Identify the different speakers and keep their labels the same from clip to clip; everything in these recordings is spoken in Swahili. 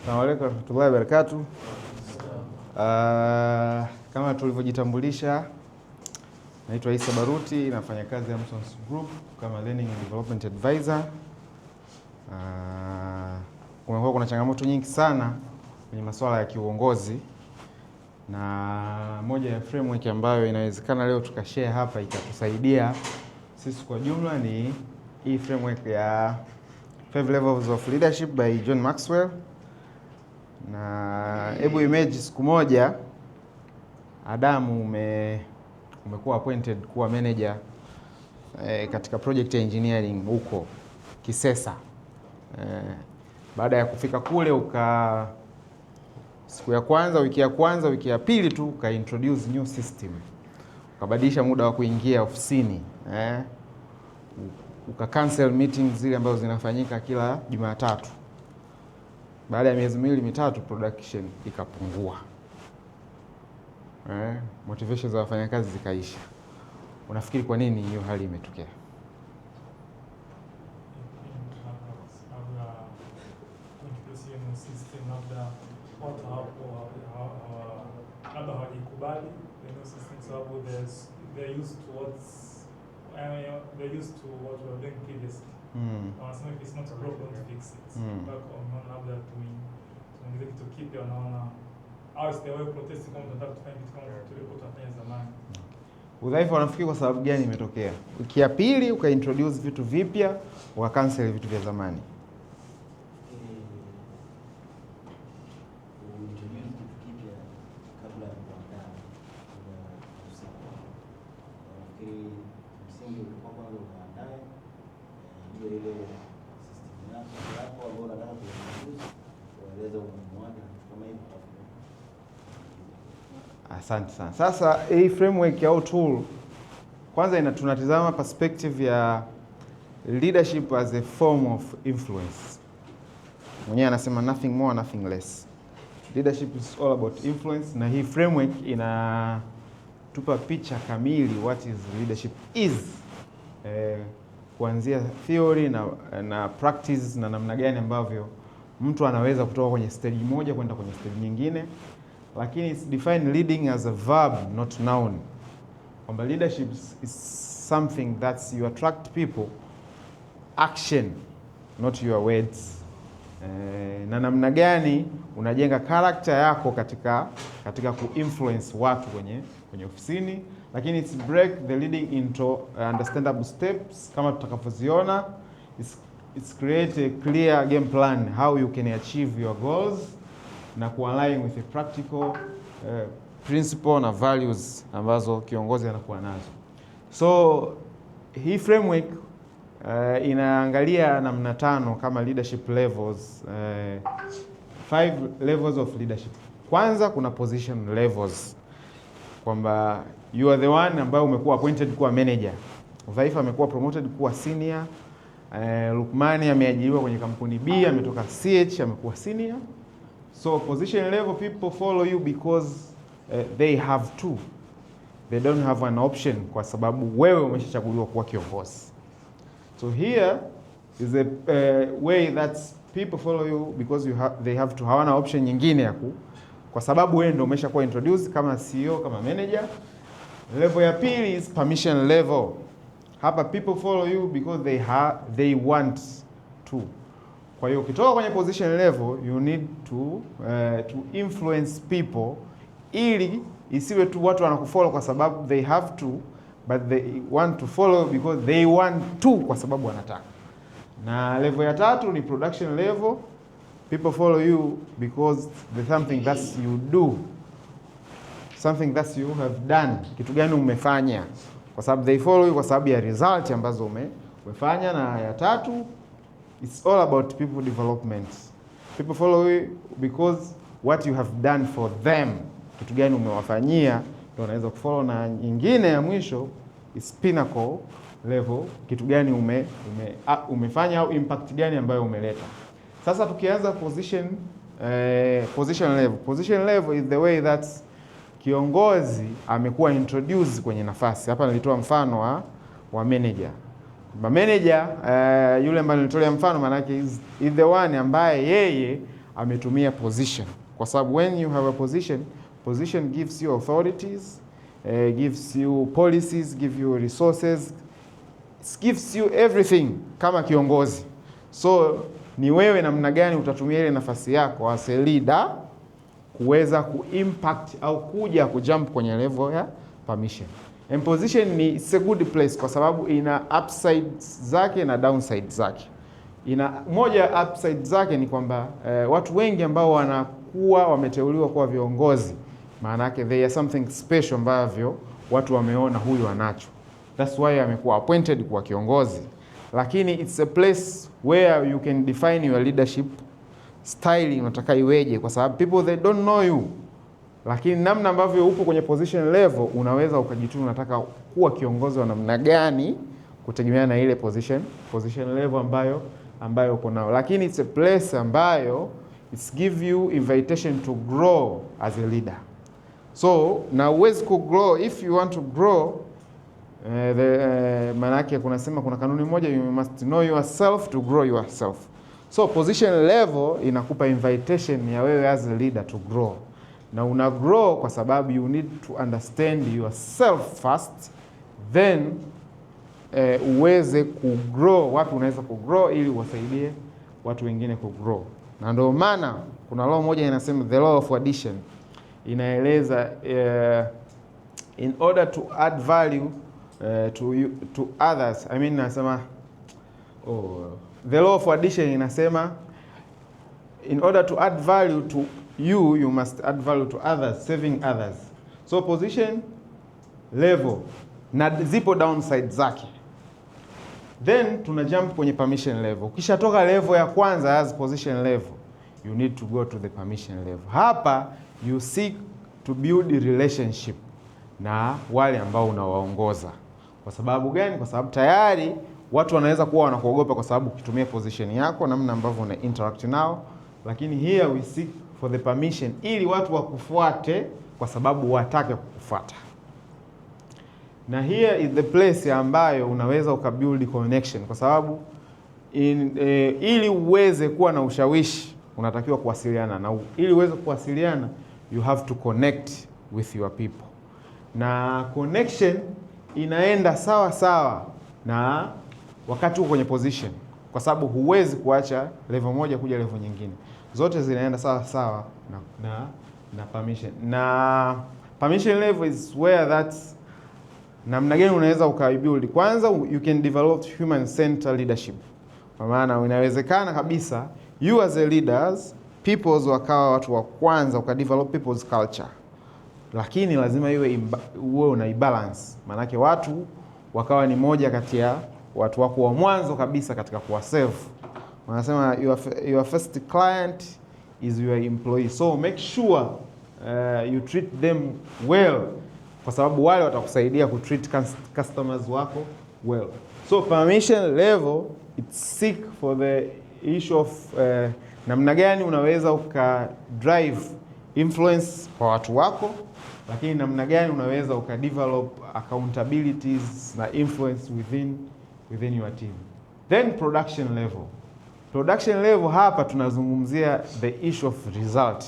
Speaker 1: Assalamu alaykum warahmatullahi wabarakatuh. Kama tulivyojitambulisha, naitwa Isa Baruti, nafanya kazi ya Amsons Group kama Learning and Development Advisor. Kuna changamoto nyingi sana kwenye masuala ya kiuongozi, na moja ya framework ambayo inawezekana leo tukashare hapa itatusaidia sisi kwa jumla ni hii framework ya 5 Levels of Leadership by John Maxwell. Na hebu image siku moja Adamu umekuwa appointed kuwa manager katika project engineering huko Kisesa. Baada ya kufika kule siku ya kwanza, wiki ya pili tu introduce new system. Ukabadilisha muda wa kuingia ofisini. Cancel meetings zile ambazo zinafanyika kila Jumatatu. Baada ya miezi miwili mitatu production ikapungua. Motivation za wafanyakazi zikaisha. Unafikiri kwa nini hiyo hali imetokea?
Speaker 2: They're used to what we were doing previously. If it's not a problem to fix it. Back on labda tuongeze kitu kipya, wanaona au sijawahi protest kama tunataka kufanya kitu kama tulivyokuwa tunafanya zamani.
Speaker 1: Udhaifu wanafikiri kwa sababu gani imetokea? Wiki ya pili ukaintroduce vitu vipya, cancel vitu vya zamani. Asante sana. Sasa hii framework au tool kwanza tunatizama perspective ya leadership as a form of influence. Mwenyewe anasema nothing more, nothing less. Leadership is all about influence, na hii framework inatupa picha kamili what is leadership is. Kuanzia theory na practice na namna gani ambavyo mtu anaweza kutoka kwenye stage moja kwenda kwenye stage nyingine. Lakini it's defined leading as a verb, not noun. Kwamba leadership is something that you attract people, action, not your words. Na namna gani unajenga character yako katika kuinfluence watu kwenye ofisini. Lakini it's break the leading into understandable steps kama tutakavyoziona. It's create a clear game plan how you can achieve your goals na kualign with a practical principle na values ambazo kiongozi anakuwa nazo. So hii framework inaangalia namna 5 kama leadership levels, 5 levels of leadership. Kwanza kuna position levels, kwamba you are the one ambaye umekuwa appointed kuwa manager. Dhaifa amekuwa promoted kuwa senior. Lukmani ameajiriwa kwenye kampuni B, ametoka CH amekuwa senior. So position level people follow you because they have to. They don't have an option kwa sababu wewe umeshachaguliwa kuwa kiongozi. So here is a way that people follow you because they have to. Hawana option nyingine kwa sababu wewe ndio umeshakuwa introduced kama CEO, kama manager. Level ya pili is permission level. Hapa people follow you because they want to. Kwa hiyo ukitoka kwenye position level you need to influence people, ili isiwe tu watu wanakufollow kwa sababu they have to, but they want to follow because they want to, kwa sababu wanataka. Na level ya tatu ni production level. People follow you because there's something that you do, something that you have done. Kitu gani umefanya, kwa sababu they follow you kwa sababu ya result ambazo umefanya. Na ya tatu, it's all about people development. People follow you because what you have done for them. Kitu gani umewafanyia ndio wanaweza kufollow. Na nyingine ya mwisho is pinnacle level. Kitu gani umefanya au impact gani ambayo umeleta. Sasa tukianza position level. Position level is the way that kiongozi amekuwa introduced kwenye nafasi. Hapa nilitoa mfano wa manager. Manager yule ambaye nilitolea mfano maana yake is the one ambaye yeye ametumia position, kwa sababu when you have a position gives you authorities, gives you policies, gives you resources, gives you everything kama kiongozi. So ni wewe namna gani utatumia ile nafasi yako as a leader kuweza kuimpact au kuja kujump kwenye level ya permission. And position ni it's a good place kwa sababu ina upsides zake na downsides zake. Moja upside zake ni kwamba watu wengi ambao wanakuwa wameteuliwa kuwa viongozi, maana yake they are something special ambavyo watu wameona huyu anacho. That's why amekuwa appointed kuwa kiongozi. Lakini it's a place where you can define your leadership style unataka iweje, kwa sababu people they don't know you. Lakini namna ambavyo upo kwenye position level unaweza ukajituma unataka kuwa kiongozi wa namna gani kutegemea na ile position level ambayo uko nao. Lakini it's a place ambayo it's give you invitation to grow as a leader. So na uwezi ku grow if you want to grow manake kuna kanuni moja, you must know yourself to grow yourself. So position level inakupa invitation ya wewe as a leader to grow. Na una grow kwa sababu you need to understand yourself first, then uweze kugrow. Wapi unaweza kugrow ili uwasaidie watu wengine kugrow. Na ndio maana kuna law moja inasema the law of addition, inaeleza in order to add value to others, I mean nasema the law of addition inasema in order to add value to you must add value to others, saving others. So position level na zipo downside zake. Then tuna jump kwenye permission level. Ukishatoka level ya kwanza as position level, you need to go to the permission level. Hapa you seek to build a relationship na wale ambao unawaongoza. Kwa sababu gani? Kwa sababu tayari watu wanaweza kuwa wanakuogopa kwa sababu ukitumia position yako, namna ambavyo una interact nao. Lakini here we seek for the permission ili watu wakufuate kwa sababu watake kukufuata. Na here is the place ambayo unaweza ukabuild connection, kwa sababu ili uweze kuwa na ushawishi unatakiwa kuwasiliana, na ili uweze kuwasiliana you have to connect with your people. Na connection inaenda sawa na wakati uko kwenye position, kwa sababu huwezi kuacha level moja kuja level nyingine. Zote zinaenda sawa na permission. Na permission level is where that's namna gani unaweza ukaibuild. Kwanza you can develop human centered leadership. Kwa maana inawezekana kabisa you as a leaders, peoples wakawa watu wa kwanza ukadevelop people's culture. Lakini lazima uwe una balance. Maanake watu wakawa ni moja kati ya watu wako wa mwanzo kabisa katika kuwaserve. Wanasema your first client is your employee. So make sure you treat them well, kwa sababu wale watakusaidia ku treat customers wako well. So permission level it's seek for the issue of namna gani unaweza ukadrive influence kwa watu wako, lakini namna gani unaweza ukadevelop accountabilities na influence within your team. Then production level. Production level hapa tunazungumzia the issue of result.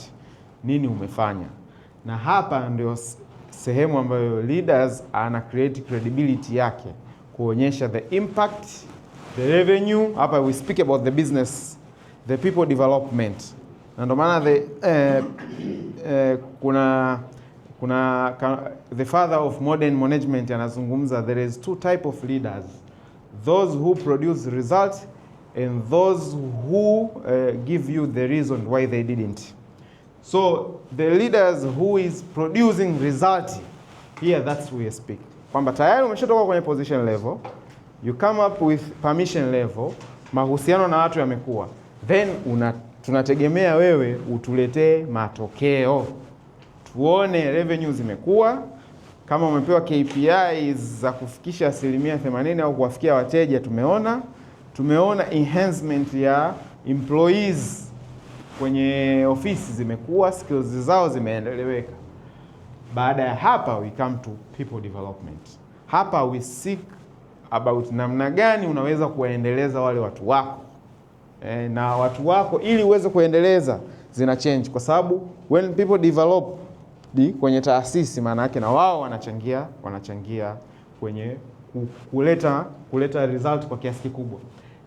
Speaker 1: Nini umefanya? Na hapa ndio sehemu ambayo leaders ana create credibility yake, kuonyesha the impact, the revenue. Hapa we speak about the business, the people development. Na ndio maana kuna the father of modern management anazungumza there is two type of leaders, those who produce results and those who give you the reason why they didn't. So the leaders who is producing result here, that's we speak. Kwamba tayari umeshatoka kwenye position level, you come up with permission level, mahusiano na watu yamekuwa, then tunategemea wewe utuletee matokeo. Tuone revenue zimekuwa, kama umepewa KPIs za kufikisha 80% au kuwafikia wateja, tumeona enhancement ya employees kwenye ofisi zimekuwa, skills zao zimeendeleweka. Baada ya hapa we come to people development. Hapa we seek about namna gani unaweza kuendeleza wale watu wako. Na watu wako ili uweze kuendeleza zina change, kwa sababu when people develop kwenye taasisi, maana yake na wao wanachangia kwenye kuleta result kwa kiasi kikubwa.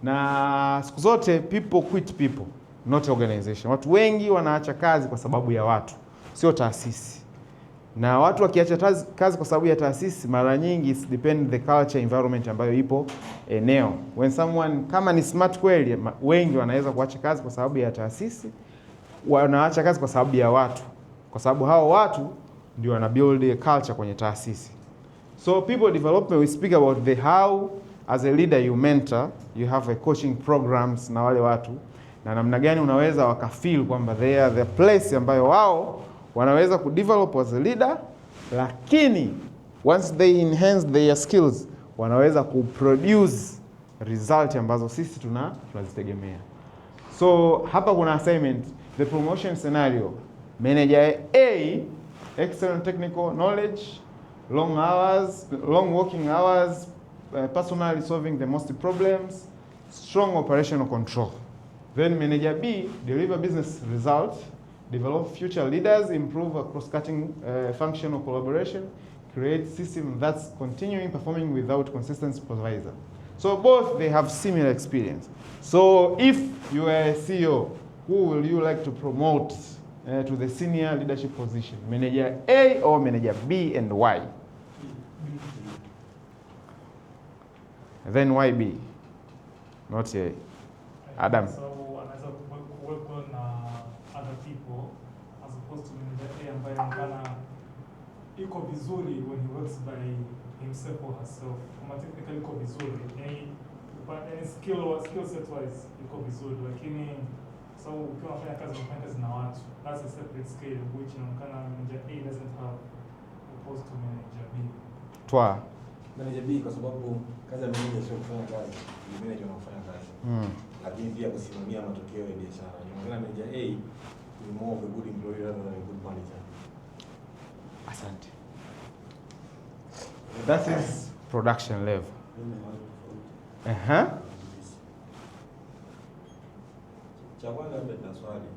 Speaker 1: Na siku zote people quit people, not organization. Watu wengi wanaacha kazi kwa sababu ya watu, sio taasisi. Na watu wakiacha kazi kwa sababu ya taasisi, mara nyingi it depend the culture environment ambayo ipo eneo. When someone kama ni smart kweli, wengi wanaweza kuacha kazi kwa sababu ya taasisi, wanaacha kazi kwa sababu ya watu, kwa sababu hao watu ndio wana build a culture kwenye taasisi. So people development, we speak about the how. As a leader you mentor, you have a coaching programs na wale watu, na namna gani unaweza wakafeel kwamba they are the place ambayo wao wanaweza kudevelop as a leader, lakini once they enhance their skills wanaweza kuproduce result ambazo sisi tunazitegemea. So hapa kuna assignment, the promotion scenario. Manager A, excellent technical knowledge, long working hours, personally solving the most problems, strong operational control. Then manager B, deliver business results, develop future leaders, improve cross-cutting functional collaboration, create system that's continuing performing without consistent supervisor. So both, they have similar experience. So if you are a CEO, who will you like to promote to the senior leadership position? Manager A or manager B, and why? Then why B? Not A. Adam.
Speaker 2: So anaweza work on other people as opposed to manager A ambaye anaonekana iko vizuri when he works by himself or herself. Kama technically iko vizuri, any skill set wise iko vizuri, lakini so ukiwa unafanya kazi na watu, that's a separate scale which inaonekana manager A doesn't have opposed to manager B.
Speaker 1: Twa
Speaker 3: manager B kwa sababu kazi ya manager sio kufanya kazi, ni manager anafanya kazi. Lakini pia kusimamia matokeo ya biashara. Inaonekana manager A ni more of a good employee rather than a good manager.
Speaker 1: Asante. That is production level.
Speaker 3: Cha kwanza labda na swali.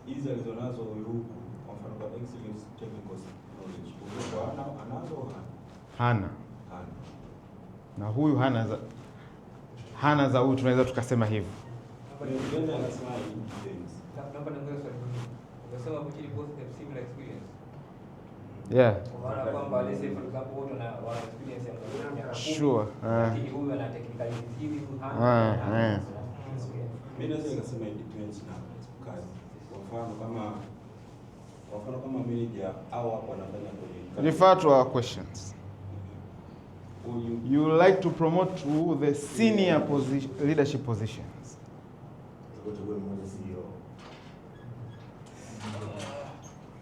Speaker 3: Hizi alizonazo huyu kwa mfano kwa excellent technical knowledge. Kwa anazo
Speaker 1: hana. Na huyu hana za huyu, tunaweza tukasema hivyo.
Speaker 3: Ndio anasema hivi.
Speaker 4: Naomba niongeze swali hili. Unasema hapo chini both have similar experience.
Speaker 1: Yeah.
Speaker 4: Maana kwamba let's say for example wote wana experience ya miaka 10.
Speaker 1: Sure.
Speaker 4: Lakini huyu ana technical hivi hana.
Speaker 3: Mimi naweza nikasema it depends na kazi. Kwa mfano kama manager au hapo anafanya kwenye
Speaker 1: Refer to our questions. You would like to promote to the senior leadership positions.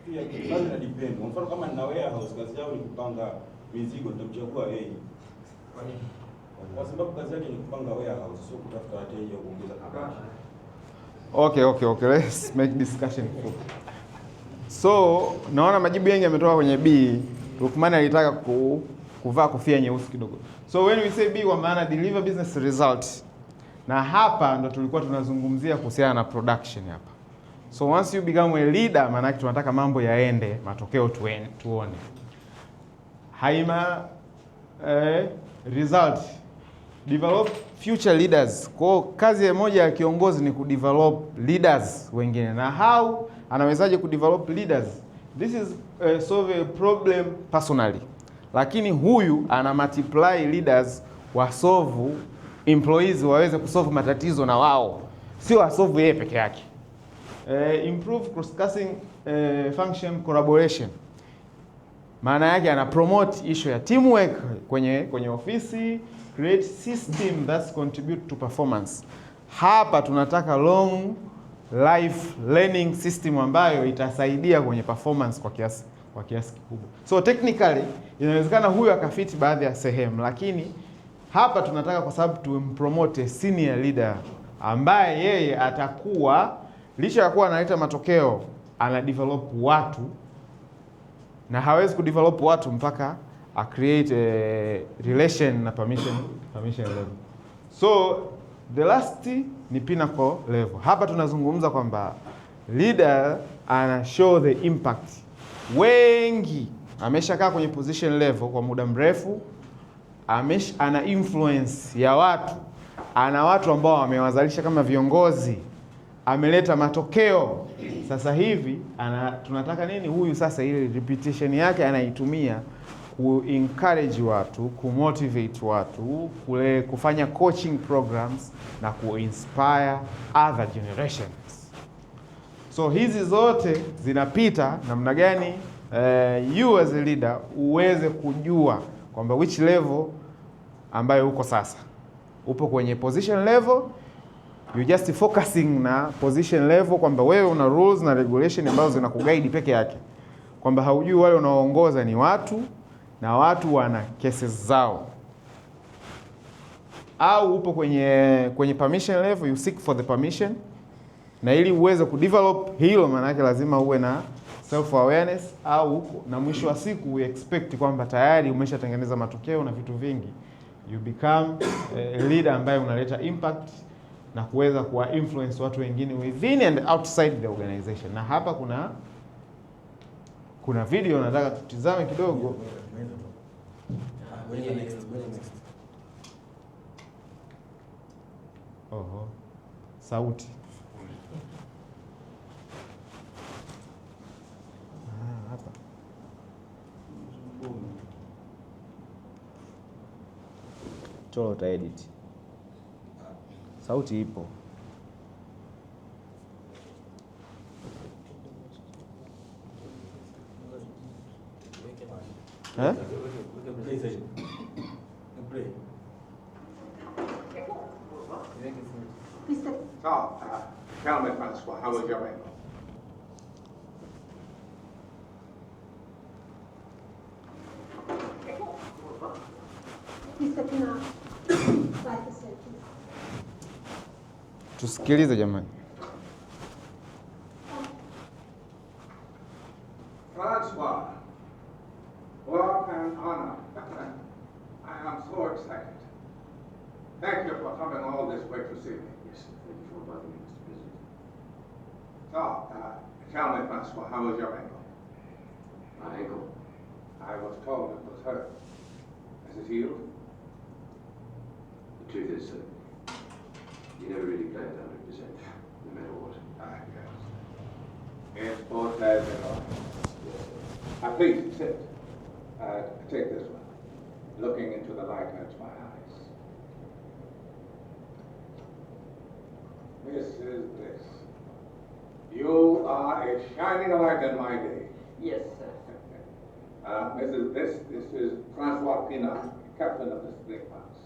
Speaker 3: Pia kazi na depend. Kwa mfano kama nina warehouse, kazi yao ni kupanga mizigo, nitamchagua yeye. Kwa nini? Kwa sababu kazi yake ni kupanga warehouse, sio kutafuta wateja au kuongeza kabati.
Speaker 1: Okay. Let's make discussion full. So, naona majibu mengi yametoka kwenye B. Lukman alitaka kuvaa kofia nyeusi kidogo. So when we say B, kwa maana deliver business result. Na hapa ndo tulikuwa tunazungumzia kuhusiana na production hapa. So once you become a leader, maana tunataka mambo yaende, matokeo tuone. Haima result, develop future leaders. Kwa kazi moja ya kiongozi ni kudevelop leaders wengine. Na how anawezaje kudevelop leaders? This is solve a problem personally. Lakini huyu ana multiply leaders wa solve employees waweze kusolve matatizo na wao, sio asolve yeye peke yake. Improve cross-cutting function collaboration. Maana yake ana promote issue ya teamwork kwenye ofisi, create system that contribute to performance. Hapa tunataka long life learning system ambayo itasaidia kwenye performance kwa kiasi kikubwa. So technically inawezekana huyu akafiti baadhi ya sehemu, lakini hapa tunataka kwa sababu tumpromote senior leader ambaye yeye atakuwa licha ya kuwa analeta matokeo, ana develop watu, na hawezi kudevelop watu mpaka a create a relation na permission level. So the last ni pinnacle level. Hapa tunazungumza kwamba leader ana show the impact. Wengi ameshakaa kwenye position level kwa muda mrefu, ana influence ya watu, ana watu ambao wamewazalisha kama viongozi, ameleta matokeo. Sasa hivi tunataka nini? Huyu sasa ile repetition yake anaitumia ku encourage watu, ku motivate watu, kufanya coaching programs na ku inspire other generations. So hizi zote zinapita namna gani you as a leader uweze kujua kwamba which level ambayo uko sasa. Upo kwenye position level, you just focusing na position level, kwamba wewe una rules na regulation ambazo zinakuguide peke yake, kwamba haujui wale unaoongoza ni watu na watu wana cases zao. Au upo kwenye permission level, you seek for the permission, na ili uweze kudevelop hilo maana yake lazima uwe na self awareness, au na mwisho wa siku we expect kwamba tayari umeshatengeneza matokeo na vitu vingi, you become a leader ambaye unaleta impact na kuweza kuwa influence watu wengine within and outside the organization. Na hapa kuna video nataka tutizame kidogo. Oho, sauti. Hapa cholo ta edit. Sauti ipo. Eh?
Speaker 5: So, tell me, Francois, how was your angle?
Speaker 1: Tusikilize jamani.
Speaker 5: Francois, what an honor. I am so excited. Thank you for coming all this way to see me.
Speaker 6: Yes, thank you for inviting me, Mr. President.
Speaker 5: So, tell me, Francois, how was your ankle?
Speaker 6: My ankle?
Speaker 5: I was told it was hurt. Has it healed?
Speaker 6: The truth is, sir, you never really play it 100%, no matter what.
Speaker 5: I guess. In sports as in life. Please, sit. Take this one. Looking into the light hurts my eyes. Mrs. Bliss, you are a shining light in my day.
Speaker 7: Yes, sir.
Speaker 5: Mrs. Bliss, this is Francois Pinard, captain of the Springboks.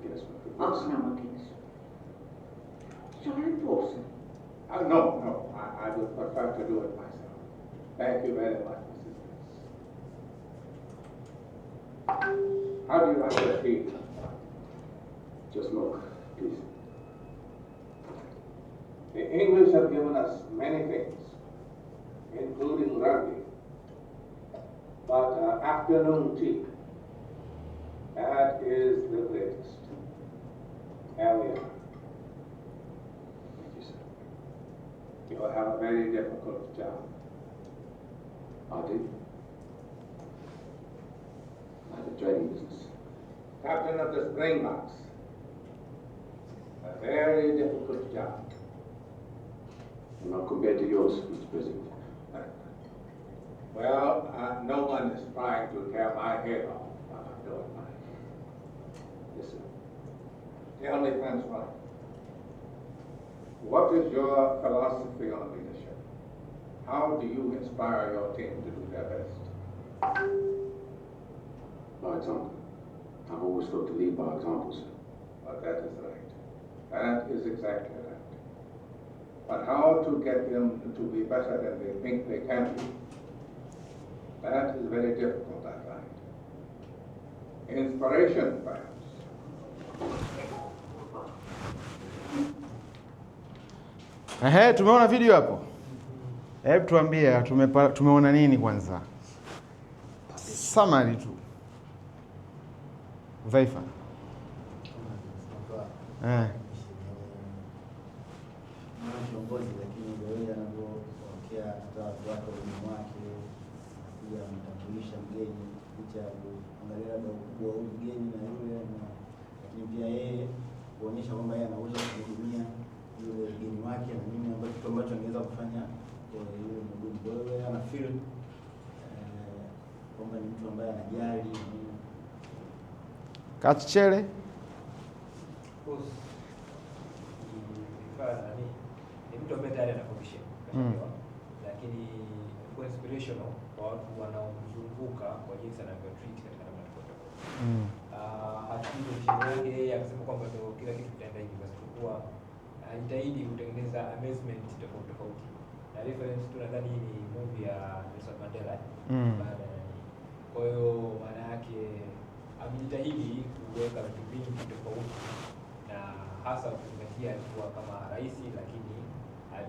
Speaker 6: Yes,
Speaker 7: Oh, no, Martinez. Shall I enforce him?
Speaker 5: No, I would prefer to do it myself. Thank you very much, Mrs. Bliss. How do you like your tea?
Speaker 6: just look, please.
Speaker 5: The English have given us many things, including rugby. But afternoon tea, that is the greatest. Here we are.
Speaker 6: Thank you, sir.
Speaker 5: You have a very difficult job.
Speaker 6: I do. I have a trading business.
Speaker 5: Captain of the Springboks. A very difficult job.
Speaker 6: Well, not compared to yours, Mr. President.
Speaker 5: Well, no one is trying to tear my head off while I'm doing mine.
Speaker 6: Yes, sir.
Speaker 5: Tell me, Francois, what is your philosophy on leadership? How do you inspire your team to do their best?
Speaker 6: By example. I've always thought to lead by example, sir.
Speaker 5: But that is right. That is exactly right. But how to get them to be better than they think they can be, that is very difficult, I find. Inspiration, perhaps.
Speaker 1: Tumeona video hapo. Hebu tuambie tumeona nini kwanza? Summary tu. Dhaifa.
Speaker 8: kiongozi, lakini wewe anavyopokea hata watu wake wengine wake pia mtambulisha mgeni licha ya kuangalia labda ukubwa wa mgeni na yule, lakini pia yeye kuonyesha kwamba yeye anaweza kuhudumia yule mgeni wake na nini ambacho kitu ambacho angeweza kufanya kwa yule mhudumu. Kwa hiyo ana feel kwamba ni mtu ambaye anajali.
Speaker 1: Kachele
Speaker 4: ni mtu ambaye tayari anafundisha, lakini kwa inspirational kwa watu wanaomzunguka kwa jinsi anavyotreat katika namna tofauti. Hakika mshindi wake yeye akasema kwamba ndio kila kitu kitaenda hivi, basi kwa anajitahidi kutengeneza amazement tofauti tofauti. Na reference tunadhani ni movie ya Nelson Mandela baada ya kwa hiyo maana yake amejitahidi kuweka vitu vingi tofauti, na hasa ukizingatia alikuwa kama rais, lakini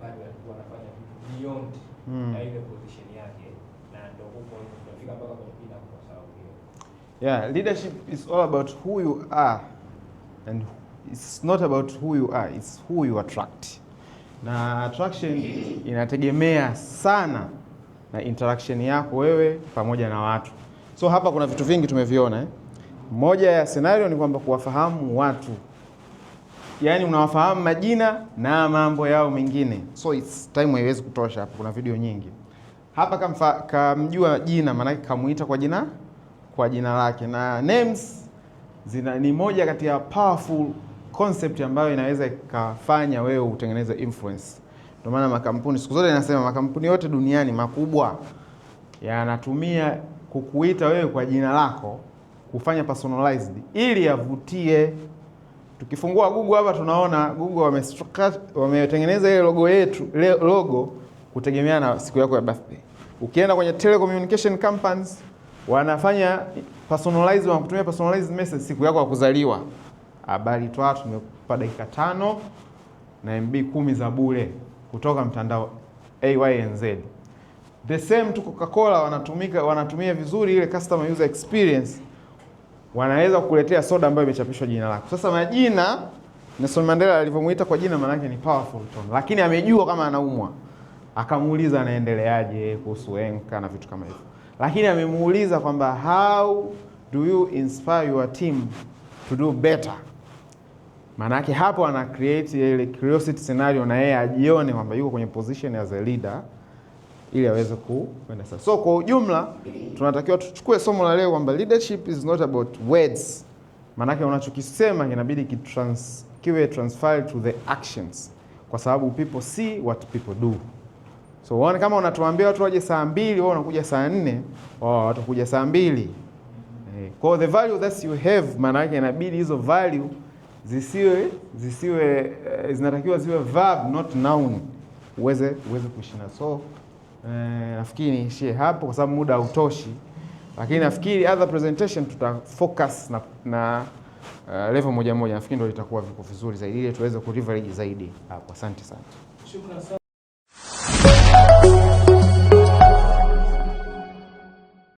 Speaker 4: bado alikuwa anafanya vitu beyond na ile position yake, na ndio huko tunafika mpaka kwenye pina kwa sababu hiyo.
Speaker 1: Yeah, leadership is all about who you are, and it's not about who you are, it's who you attract. Na attraction inategemea sana na interaction yako wewe pamoja na watu. So hapa kuna vitu vingi tumeviona. Moja ya scenario ni kwamba kuwafahamu watu, yaani unawafahamu majina na mambo yao mengine. So it's time haiwezi kutosha hapa, kuna video nyingi. Hapa kamjua jina, maana yake kamuita kwa jina lake, na names ni moja kati ya powerful concept ambayo inaweza ikafanya wewe utengeneze influence. Ndio maana makampuni siku zote ninasema makampuni yote duniani makubwa yanatumia kukuita wewe kwa jina lako, kufanya personalized ili yavutie. Tukifungua Google hapa tunaona Google wametengeneza ile logo kutegemea na siku yako ya birthday. Ukienda kwenye telecommunication companies wanafanya personalized, wanakutumia personalized message siku yako ya kuzaliwa. Habari tu tumekupa dakika 5 na MB 10 za bure kutoka mtandao AYNZ. The same tu Coca-Cola wanatumia vizuri ile customer user experience. Wanaweza kukuletea soda ambayo imechapishwa jina lako. Sasa majina, Nelson Mandela alivyomuita kwa jina maana yake ni powerful tone. Lakini amejua kama anaumwa. Akamuuliza anaendeleaje kuhusu enka na vitu kama hivyo. Lakini amemuuliza kwamba how do you inspire your team to do better? Maana yake hapo ana create ile curiosity scenario na yeye ajione kwamba yuko kwenye position as a leader ili aweze kwenda sasa. So kwa ujumla tunatakiwa tuchukue somo la leo kwamba leadership is not about words. Maana yake unachokisema inabidi kiwe transferred to the actions, kwa sababu people see what people do. So uone kama unatuambia watu waje saa 2, wewe unakuja saa 4, watu kuja saa 2. Kwa the value that you have, maana yake inabidi hizo value zinatakiwa ziwe verb not noun, uweze kushina. So nafikiri niishie hapo kwa sababu muda hautoshi, lakini nafikiri other presentation tutafocus na level moja. Nafikiri ndio litakuwa viko vizuri zaidi ili tuweze ku leverage zaidi hapo. Asante sana.
Speaker 2: Shukrani sana.